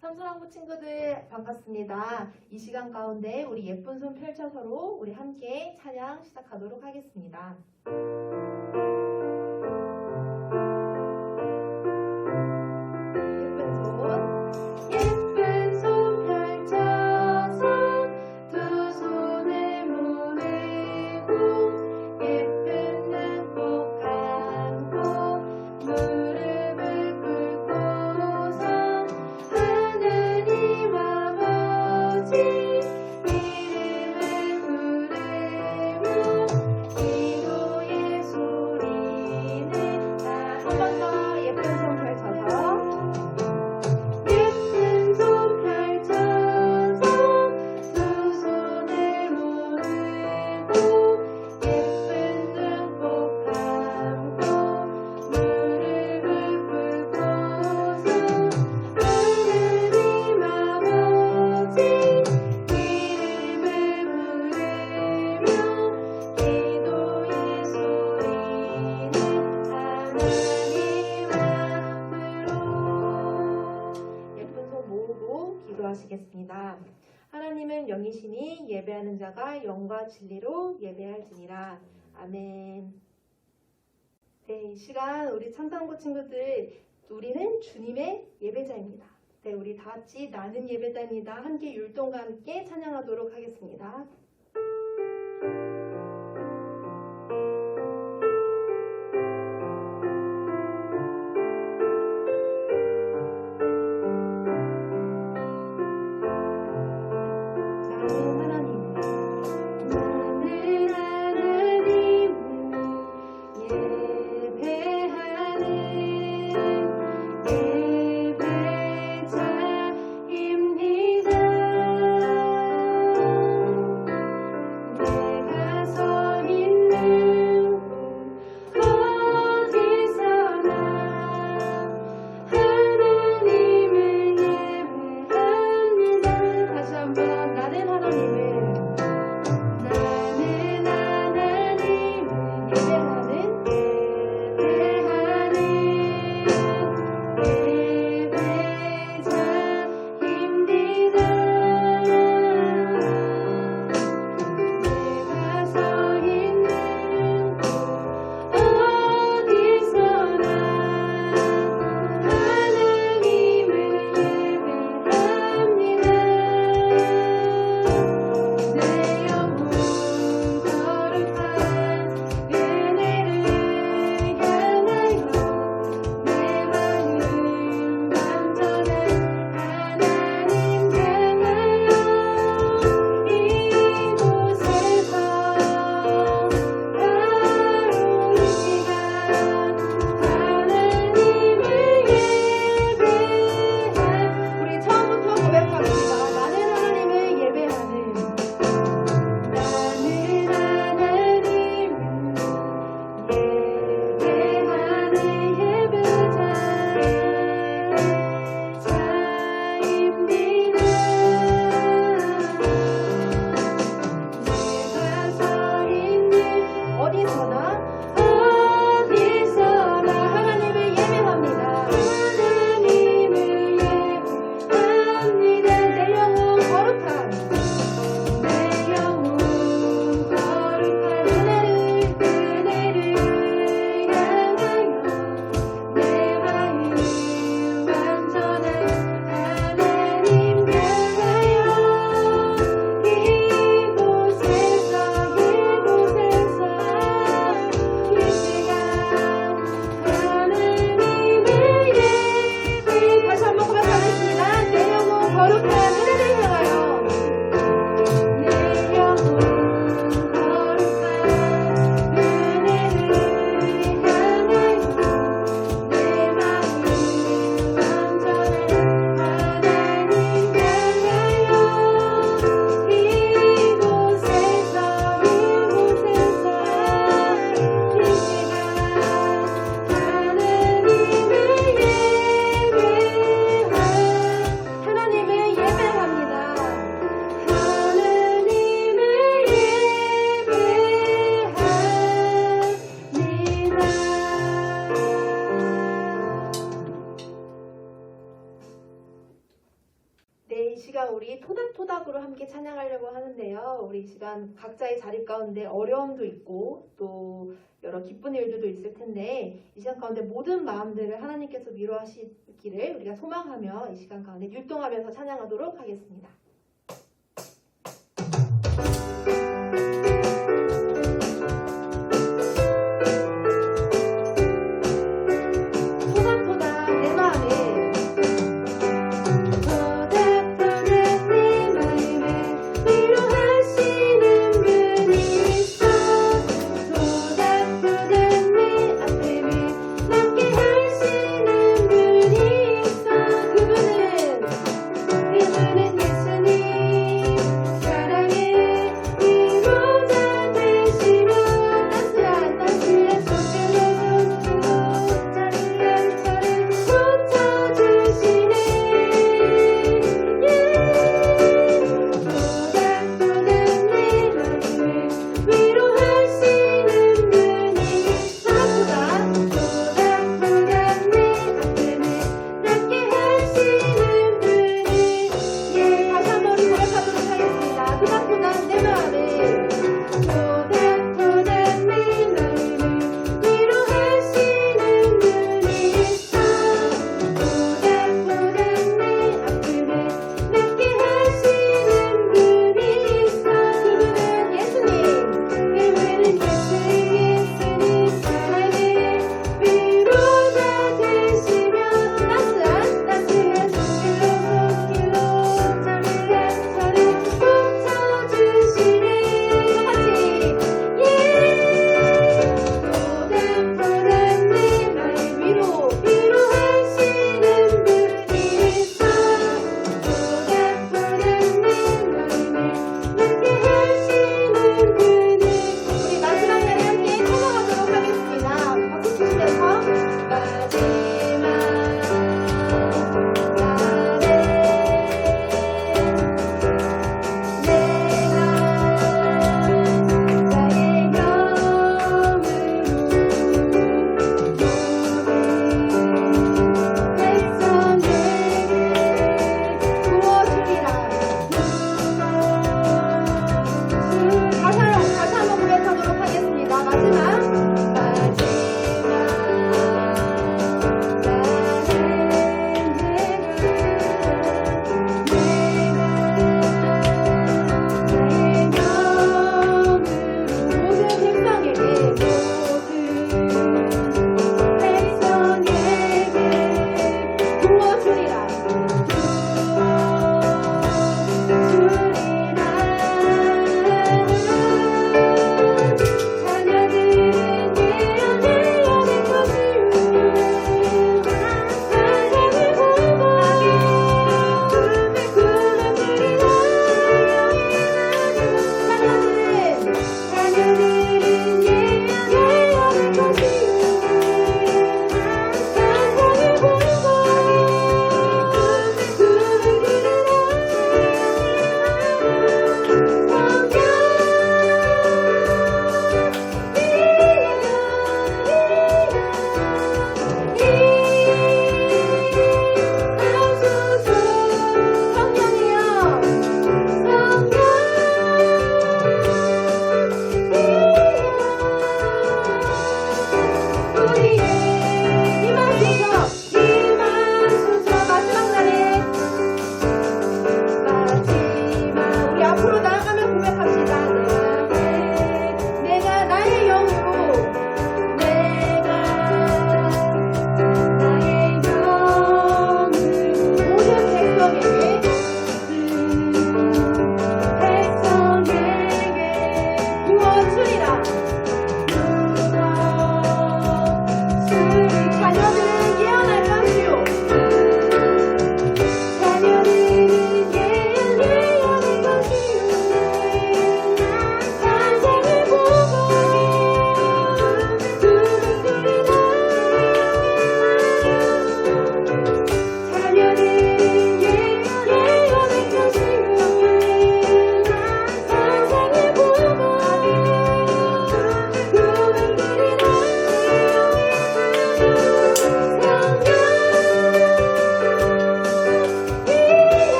삼수랑부 친구들 반갑습니다. 이 시간 가운데 우리 예쁜 손 펼쳐서로 우리 함께 찬양 시작하도록 하겠습니다. 예쁜 손 펼쳐서 두 손을 모으고 예쁜 눈꼭 감고 무릎을 꿇고서 하느님 아버지 이름을 부르며 기도의 소리는 한 번 더 예쁜 손 펼쳐서 예쁜 손 펼쳐서 두 손을 모으고 예쁜 눈꼭 감고 무릎을 꿇고서 하느님 아버지 이름을 부르며 기도의 소리는 하나님 앞으로 예쁜 손 모으고 기도하시겠습니다. 하나님은 영이시니 예배하는 자가 영과 진리로 예배할지니라. 아멘. 네, 이 시간 우리 참상부 친구들 우리는 주님의 예배자입니다. 네, 우리 다 같이 나는 예배자입니다. 함께 율동과 함께 찬양하도록 하겠습니다. 예배자입니다. 이 시간 우리 토닥토닥으로 함께 찬양하려고 하는데요. 우리 이 시간 각자의 자리 가운데 어려움도 있고 또 여러 기쁜 일들도 있을 텐데 이 시간 가운데 모든 마음들을 하나님께서 위로하시기를 우리가 소망하며 이 시간 가운데 율동하면서 찬양하도록 하겠습니다. 그분은 예수님 사랑에 이루는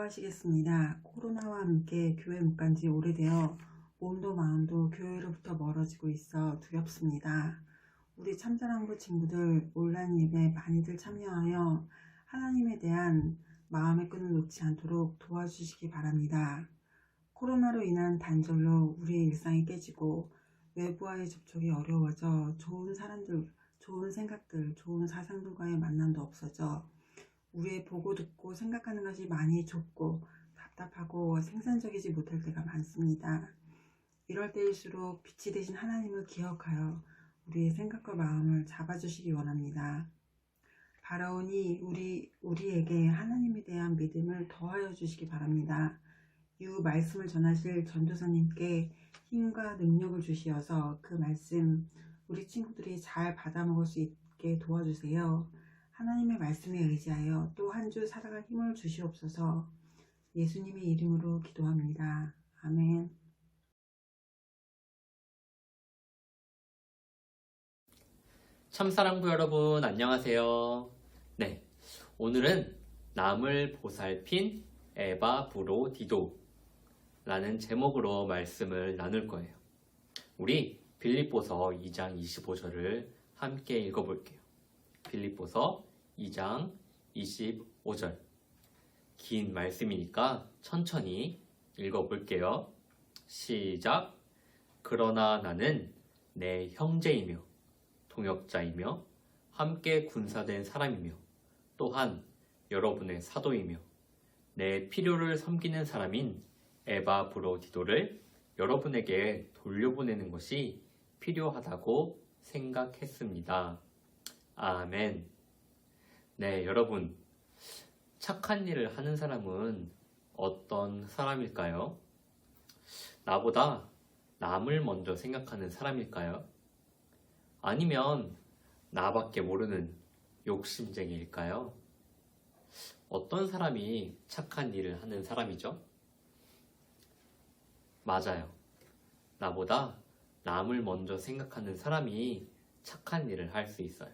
기도하시겠습니다. 코로나와 함께 교회 못 간 지 오래되어 몸도 마음도 교회로부터 멀어지고 있어 두렵습니다. 우리 참사랑부 친구들 온라인 예배 많이들 참여하여 하나님에 대한 마음의 끈을 놓지 않도록 도와주시기 바랍니다. 코로나로 인한 단절로 우리의 일상이 깨지고 외부와의 접촉이 어려워져 좋은 사람들, 좋은 생각들, 좋은 사상들과의 만남도 없어져 우리의 보고 듣고 생각하는 것이 많이 좁고 답답하고 생산적이지 못할 때가 많습니다. 이럴 때일수록 빛이 되신 하나님을 기억하여 우리의 생각과 마음을 잡아주시기 원합니다. 바라오니 우리에게 하나님에 대한 믿음을 더하여 주시기 바랍니다. 이후 말씀을 전하실 전도사님께 힘과 능력을 주시어서 그 말씀 우리 친구들이 잘 받아먹을 수 있게 도와주세요. 하나님의 말씀에 의지하여 또 한 주 살아갈 힘을 주시옵소서. 예수님의 이름으로 기도합니다. 아멘. 참사랑부 여러분 안녕하세요. 네, 오늘은 남을 보살핀 에바브로디도라는 제목으로 말씀을 나눌 거예요. 우리 빌립보서 2장 25절을 함께 읽어볼게요. 빌립보서 2장 25절. 긴 말씀이니까 천천히 읽어볼게요. 시작. 그러나 나는 내 형제이며 동역자이며 함께 군사된 사람이며 또한 여러분의 사도이며 내 필요를 섬기는 사람인 에바브로디도를 여러분에게 돌려보내는 것이 필요하다고 생각했습니다. 아멘. 네, 여러분, 착한 일을 하는 사람은 어떤 사람일까요? 나보다 남을 먼저 생각하는 사람일까요? 아니면 나밖에 모르는 욕심쟁이일까요? 어떤 사람이 착한 일을 하는 사람이죠? 맞아요. 나보다 남을 먼저 생각하는 사람이 착한 일을 할 수 있어요.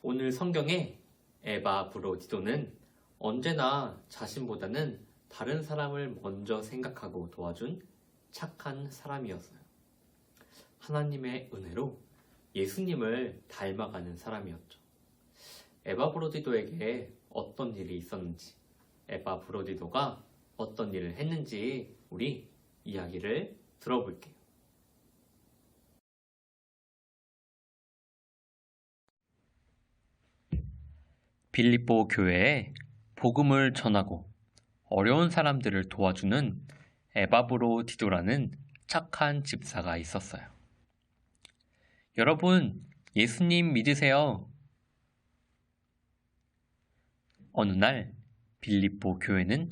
오늘 성경에 에바브로디도는 언제나 자신보다는 다른 사람을 먼저 생각하고 도와준 착한 사람이었어요. 하나님의 은혜로 예수님을 닮아가는 사람이었죠. 에바브로디도에게 어떤 일이 있었는지, 에바브로디도가 어떤 일을 했는지 우리 이야기를 들어볼게요. 빌립보 교회에 복음을 전하고 어려운 사람들을 도와주는 에바브로디도라는 착한 집사가 있었어요. 여러분, 예수님 믿으세요. 어느 날 빌립보 교회는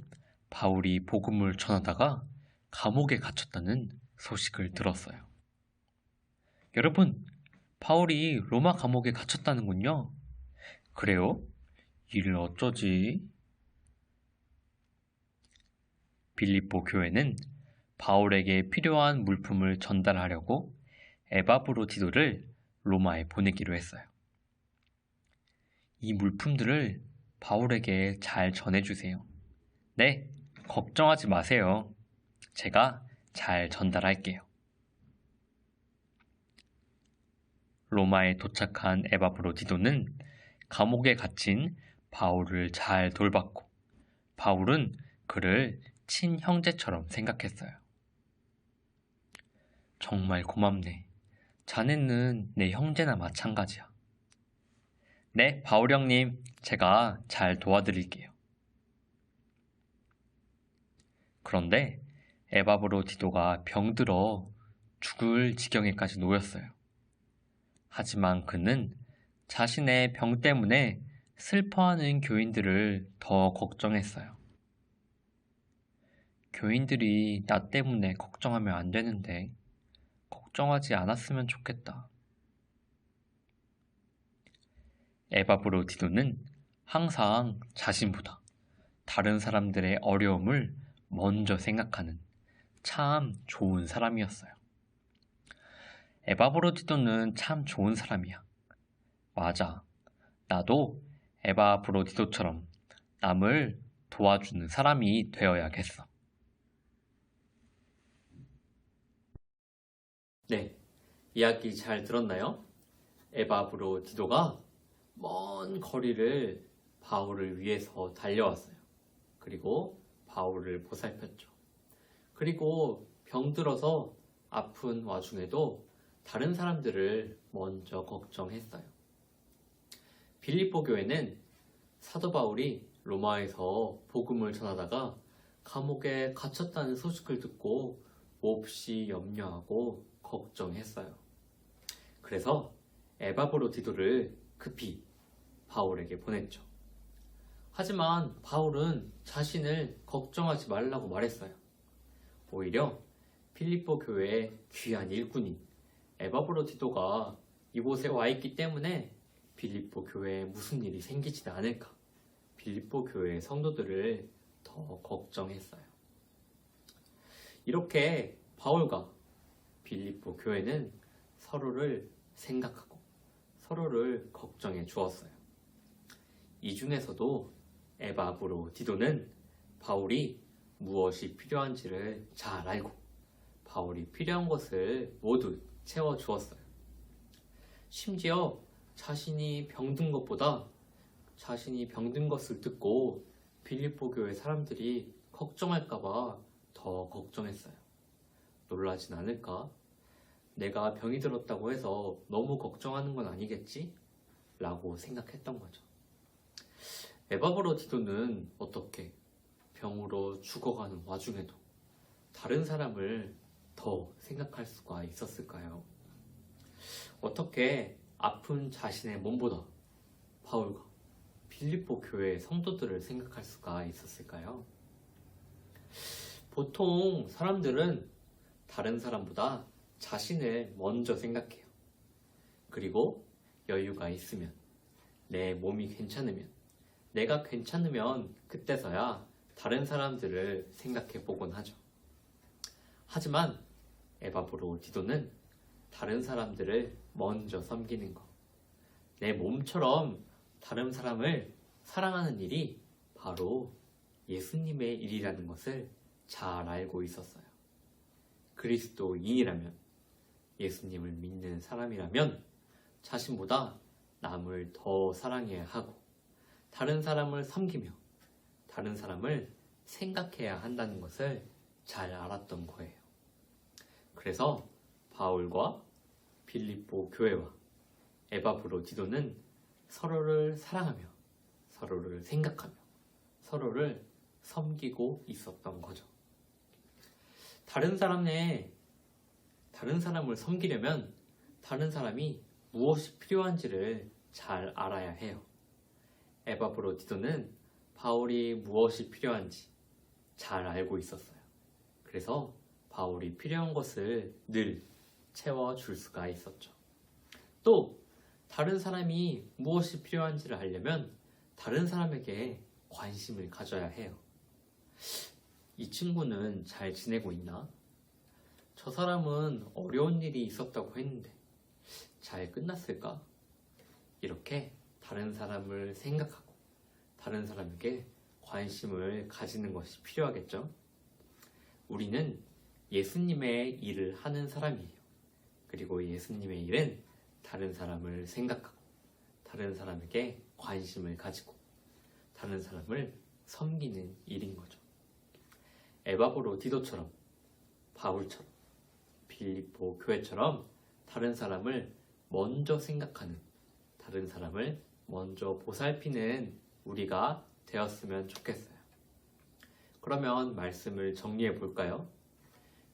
바울이 복음을 전하다가 감옥에 갇혔다는 소식을 들었어요. 여러분, 바울이 로마 감옥에 갇혔다는군요. 그래요? 이를 어쩌지? 빌립보 교회는 바울에게 필요한 물품을 전달하려고 에바브로디도를 로마에 보내기로 했어요. 이 물품들을 바울에게 잘 전해주세요. 네, 걱정하지 마세요. 제가 잘 전달할게요. 로마에 도착한 에바브로디도는 감옥에 갇힌 바울을 잘 돌봤고 바울은 그를 친형제처럼 생각했어요. 정말 고맙네. 자네는 내 형제나 마찬가지야. 네, 바울 형님, 제가 잘 도와드릴게요. 그런데 에바브로디도가 병들어 죽을 지경에까지 놓였어요. 하지만 그는 자신의 병 때문에 슬퍼하는 교인들을 더 걱정했어요. 교인들이 나 때문에 걱정하면 안 되는데 걱정하지 않았으면 좋겠다. 에바브로디도는 항상 자신보다 다른 사람들의 어려움을 먼저 생각하는 참 좋은 사람이었어요. 에바브로디도는 참 좋은 사람이야. 맞아. 나도 에바브로디도처럼 남을 도와주는 사람이 되어야겠어. 네, 이야기 잘 들었나요? 에바브로 디도가 먼 거리를 바울을 위해서 달려왔어요. 그리고 바울을 보살폈죠. 그리고 병들어서 아픈 와중에도 다른 사람들을 먼저 걱정했어요. 빌립보 교회는 사도 바울이 로마에서 복음을 전하다가 감옥에 갇혔다는 소식을 듣고 몹시 염려하고 걱정했어요. 그래서 에바브로 디도를 급히 바울에게 보냈죠. 하지만 바울은 자신을 걱정하지 말라고 말했어요. 오히려 필립보 교회의 귀한 일꾼인 에바브로 디도가 이곳에 와 있기 때문에 필립보 교회에 무슨 일이 생기지 않을까, 필립보 교회의 성도들을 더 걱정했어요. 이렇게 바울과 필립보 교회는 서로를 생각하고 서로를 걱정해 주었어요. 이 중에서도 에바브로 디도는 바울이 무엇이 필요한지를 잘 알고 바울이 필요한 것을 모두 채워주었어요. 심지어 자신이 병든 것을 듣고 빌립보 교회 사람들이 걱정할까봐 더 걱정했어요. 놀라진 않을까? 내가 병이 들었다고 해서 너무 걱정하는 건 아니겠지? 라고 생각했던 거죠. 에바브로 디도는 어떻게 병으로 죽어가는 와중에도 다른 사람을 더 생각할 수가 있었을까요? 어떻게 아픈 자신의 몸보다 바울과 빌립보 교회의 성도들을 생각할 수가 있었을까요? 보통 사람들은 다른 사람보다 자신을 먼저 생각해요. 그리고 여유가 있으면, 내 몸이 괜찮으면, 내가 괜찮으면 그때서야 다른 사람들을 생각해 보곤 하죠. 하지만 에바브로 디도는 다른 사람들을 먼저 섬기는 것, 내 몸처럼 다른 사람을 사랑하는 일이 바로 예수님의 일이라는 것을 잘 알고 있었어요. 그리스도인이라면, 예수님을 믿는 사람이라면 자신보다 남을 더 사랑해야 하고 다른 사람을 섬기며 다른 사람을 생각해야 한다는 것을 잘 알았던 거예요. 그래서 바울과 빌립보 교회와 에바브로 디도는 서로를 사랑하며 서로를 생각하며 서로를 섬기고 있었던 거죠. 다른 사람을 섬기려면 다른 사람이 무엇이 필요한지를 잘 알아야 해요. 에바브로 디도는 바울이 무엇이 필요한지 잘 알고 있었어요. 그래서 바울이 필요한 것을 늘 채워줄 수가 있었죠. 또 다른 사람이 무엇이 필요한지를 알려면 다른 사람에게 관심을 가져야 해요. 이 친구는 잘 지내고 있나? 저 사람은 어려운 일이 있었다고 했는데 잘 끝났을까? 이렇게 다른 사람을 생각하고 다른 사람에게 관심을 가지는 것이 필요하겠죠? 우리는 예수님의 일을 하는 사람이에요. 그리고 예수님의 일은 다른 사람을 생각하고 다른 사람에게 관심을 가지고 다른 사람을 섬기는 일인 거죠. 에바브로 디도처럼, 바울처럼, 빌립보 교회처럼 다른 사람을 먼저 생각하는, 다른 사람을 먼저 보살피는 우리가 되었으면 좋겠어요. 그러면 말씀을 정리해 볼까요?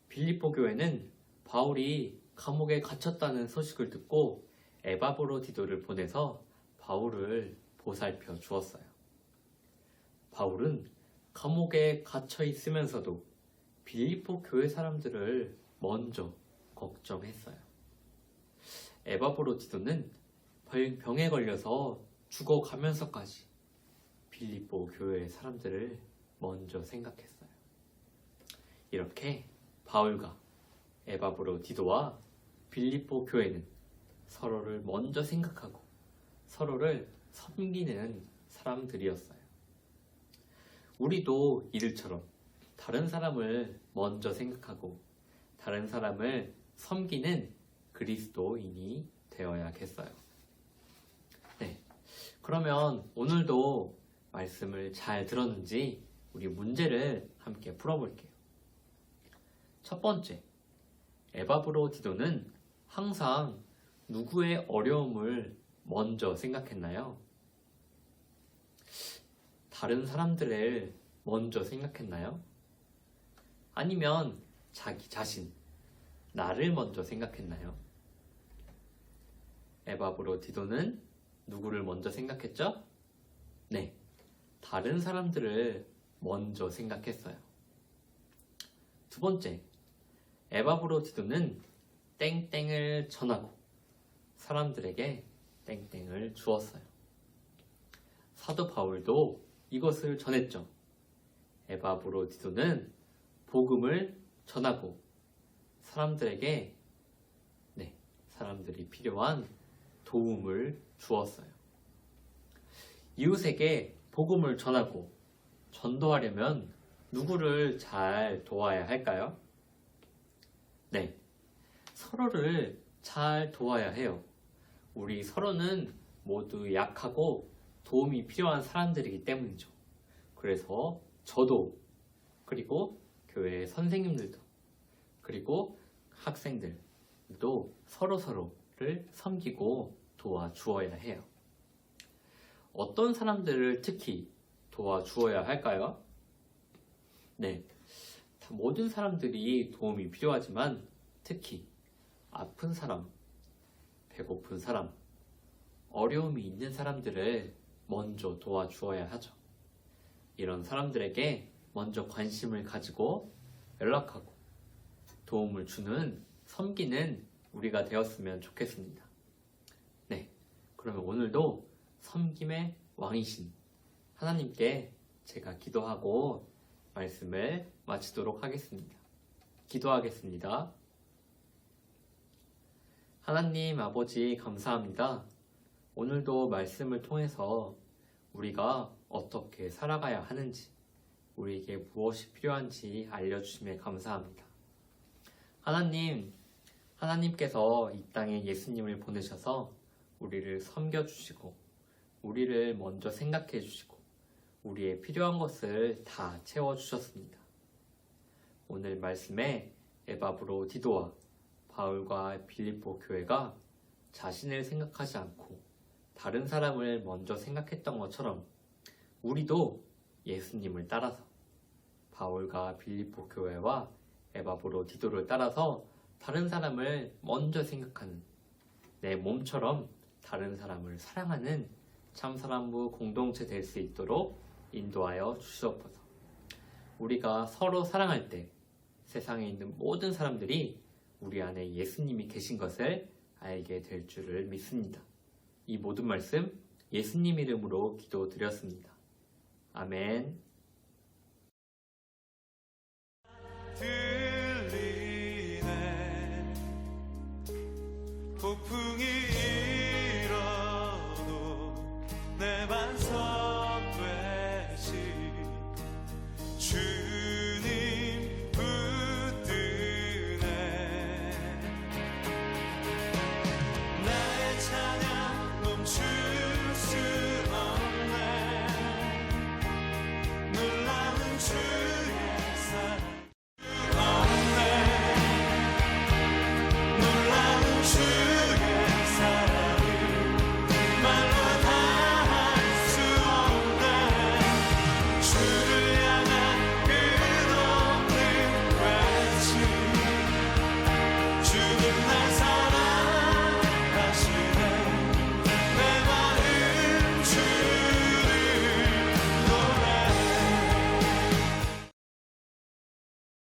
빌립보 교회는 바울이 감옥에 갇혔다는 소식을 듣고 에바브로 디도를 보내서 바울을 보살펴 주었어요. 바울은 감옥에 갇혀 있으면서도 빌립보 교회 사람들을 먼저 걱정했어요. 에바브로 디도는 병에 걸려서 죽어가면서까지 빌립보 교회 사람들을 먼저 생각했어요. 이렇게 바울과 에바브로 디도와 빌립보 교회는 서로를 먼저 생각하고 서로를 섬기는 사람들이었어요. 우리도 이들처럼 다른 사람을 먼저 생각하고 다른 사람을 섬기는 그리스도인이 되어야겠어요. 네, 그러면 오늘도 말씀을 잘 들었는지 우리 문제를 함께 풀어볼게요. 첫 번째, 에바브로디도는 항상 누구의 어려움을 먼저 생각했나요? 다른 사람들을 먼저 생각했나요? 아니면 자기 자신, 나를 먼저 생각했나요? 에바브로디도는 누구를 먼저 생각했죠? 네, 다른 사람들을 먼저 생각했어요. 두 번째, 에바브로디도는 땡땡을 전하고 사람들에게 땡땡을 주었어요. 사도 바울도 이것을 전했죠. 에바브로디도는 복음을 전하고 사람들에게 사람들이 필요한 도움을 주었어요. 이웃에게 복음을 전하고 전도하려면 누구를 잘 도와야 할까요? 네, 서로를 잘 도와야 해요. 우리 서로는 모두 약하고 도움이 필요한 사람들이기 때문이죠. 그래서 저도, 그리고 교회 선생님들도, 그리고 학생들도 서로서로를 섬기고 도와주어야 해요. 어떤 사람들을 특히 도와주어야 할까요? 네, 모든 사람들이 도움이 필요하지만 특히 아픈 사람, 배고픈 사람, 어려움이 있는 사람들을 먼저 도와주어야 하죠. 이런 사람들에게 먼저 관심을 가지고 연락하고 도움을 주는, 섬기는 우리가 되었으면 좋겠습니다. 네, 그러면 오늘도 섬김의 왕이신 하나님께 제가 기도하고 말씀을 마치도록 하겠습니다. 기도하겠습니다. 하나님 아버지 감사합니다. 오늘도 말씀을 통해서 우리가 어떻게 살아가야 하는지, 우리에게 무엇이 필요한지 알려주심에 감사합니다. 하나님께서 이 땅에 예수님을 보내셔서 우리를 섬겨주시고 우리를 먼저 생각해 주시고 우리의 필요한 것을 다 채워주셨습니다. 오늘 말씀에 에바브로디도와 바울과 빌립보 교회가 자신을 생각하지 않고 다른 사람을 먼저 생각했던 것처럼 우리도 예수님을 따라서 바울과 빌립보 교회와 에바브로디도를 따라서 다른 사람을 먼저 생각하는, 내 몸처럼 다른 사람을 사랑하는 참사랑부 공동체 될 수 있도록 인도하여 주시옵소서. 우리가 서로 사랑할 때 세상에 있는 모든 사람들이 우리 안에 예수님이 계신 것을 알게 될 줄을 믿습니다. 이 모든 말씀 예수님 이름으로 기도드렸습니다. 아멘.